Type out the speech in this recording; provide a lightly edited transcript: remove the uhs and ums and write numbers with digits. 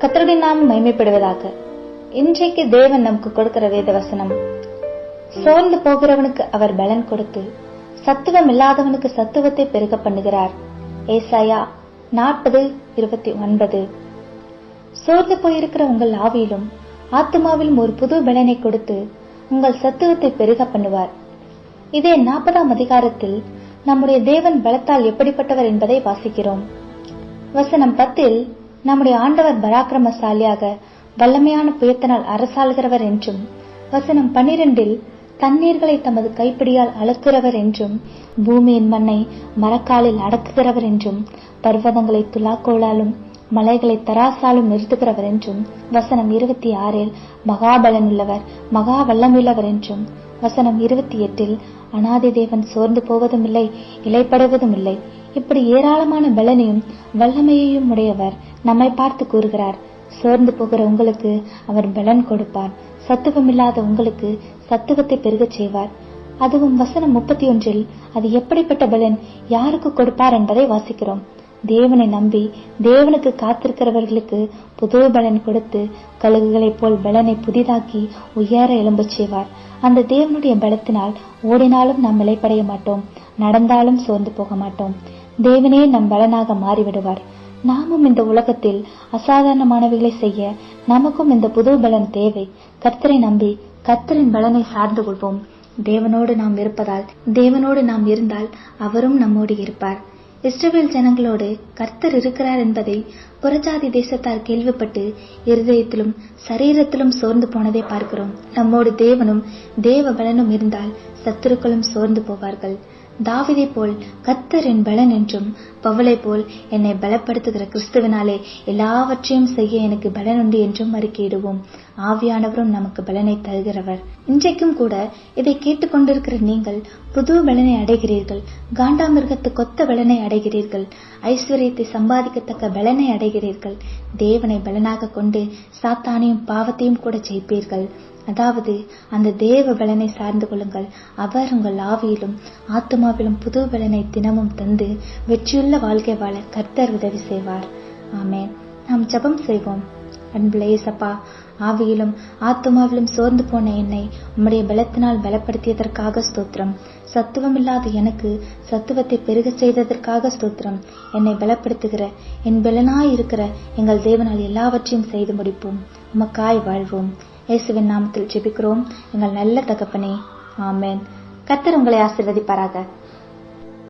கர்த்தருடைய நாமம் மகிமைப்படுவதாக. இன்றைக்கு தேவன் நமக்கு கொடுக்கிற வேத வசனம், சோர்ந்து போகிறவனுக்கு அவர் பலன் கொடுத்து சத்துவம் இல்லாதவனுக்கு சத்துவத்தை பெருக பண்ணுகிறார். ஏசாயா 40:29. சோர்ந்து போயிருக்கிற உங்கள் ஆவியிலும் ஆத்துமாவிலும் ஒரு புது பலனை கொடுத்து உங்கள் சத்துவத்தை பெருக பண்ணுவார். இதே 40ஆம் அதிகாரத்தில் நம்முடைய தேவன் பலத்தால் எப்படிப்பட்டவர் என்பதை வாசிக்கிறோம். வசனம் 10 நம்முடைய ஆண்டவர் பராக்கிரமசாலியாக வல்லமையான புயத்தினால் அரசாளுகிறவர் என்றும், வசனம் 12 தண்ணீர்களை தமது கைப்பிடியால் அளக்கிறவர் என்றும், பூமியின் மண்ணை மரக்காலில் அடக்குகிறவர் என்றும், பர்வதங்களை துலாக்கோளாலும் மலைகளை தராசாலும் நிறுத்துகிறவர் என்றும், வசனம் 26 மகாபலன் உள்ளவர் மகா வல்லமுள்ளவர் என்றும், வசனம் 28 அநாதி தேவன் சோர்ந்து போவதும் இல்லை இலைப்படுவதும் இல்லை. இப்படி ஏராளமான பலனையும் வல்லமையையும் உடையவர் நம்மை பார்த்து கூறுகிறார். சோர்ந்து போகிற உங்களுக்கு அவர் பலன் கொடுப்பார். சத்துவமில்லாத உங்களுக்கு சத்துவத்தை பெருகச் செய்வார். அதுவும் வசனம் 31 அது எப்படிப்பட்ட பலன் யாருக்கு கொடுப்பார் என்பதை வாசிக்கிறோம். தேவனை நம்பி தேவனுக்கு காத்திருக்கிறவர்களுக்கு புது பலன் கொடுத்து கழுகுகளைப் போல் பலனை புதிதாக்கி உயர எழும்பச் செய்வார். அந்த தேவனுடைய பலத்தினால் ஓடினாலும் நாம் நிலைப்படைய மாட்டோம், நடந்தாலும் சோர்ந்து போக மாட்டோம். தேவனே நம் பலனாக மாறிவிடுவார். நாமும் இந்த உலகத்தில் அசாதாரணமானவைகளை செய்ய நமக்கும் இந்த புது பலன் தேவை. கர்த்தரை நம்பி கர்த்தரின் பலனை சார்ந்து கொள்வோம். தேவனோடு நாம் இருப்பதால், தேவனோடு நாம் இருந்தால் அவரும் நம்மோடு இருப்பார். இஸ்ரவேல் ஜனங்களோடு கர்த்தர் இருக்கிறார் என்பதை புறஜாதி தேசத்தார் கேள்விப்பட்டு இருதயத்திலும் சரீரத்திலும் சோர்ந்து போனதை பார்க்கிறோம். நம்மோடு தேவனும் தேவ பலனும் இருந்தால் சத்துருக்களும் சோர்ந்து போவார்கள். தாவீதை போல் கர்த்தர் என் பலன் என்றும், பவுலை போல் என்னை பலப்படுத்துகிற கிறிஸ்துவினாலே எல்லாவற்றையும் செய்ய எனக்கு பலன் உண்டு என்றும் அறிக்கையிடுவோம். ஆவியானவரும் நமக்கு பலனை தருகிறவர். இன்றைக்கும் கூட இதை கேட்டுக்கொண்டிருக்கிற நீங்கள் புது பலனை அடைகிறீர்கள். காண்டாமிருகத்து கொத்த பலனை அடைகிறீர்கள். ஐஸ்வர்யத்தை சம்பாதிக்கத்தக்க பலனை அடைகிறீர்கள். தேவனை பலனாக கொண்டு சாத்தானையும் பாவத்தையும் கூட ஜெயிப்பீர்கள். அதாவது அந்த தேவ பலனை சார்ந்து கொள்ளுங்கள். அவர் உங்கள் ஆவியிலும் ஆத்துமாவிலும் புது பலனை தினமும் தந்து வெற்றியுள்ள வாழ்க்கை வாழ கர்த்தர் உதவி செய்வார். ஆமென். நாம் ஜெபம் செய்வோம். அன்புள்ள இயேசப்பா, ஆவியிலும் ஆத்துமாவிலும் சோர்ந்து போன என்னை உம்முடைய பலத்தினால் பலப்படுத்தியதற்காக ஸ்தோத்திரம். சத்துவமில்லாத எனக்கு சத்துவத்தை பெருக செய்ததற்காக ஸ்தோத்திரம். என்னை பலப்படுத்துகிற என் பலனாயிருக்கிற எங்கள் தேவனால் எல்லாவற்றையும் செய்து முடிப்போம். உமக்காய் வாழ்வோம். இயேசுவின் நாமத்தில் ஜெபிக்கிறோம் எங்கள் நல்ல தகப்பனே. ஆமென். கர்த்தர் உங்களை ஆசீர்வதிப்பாராக.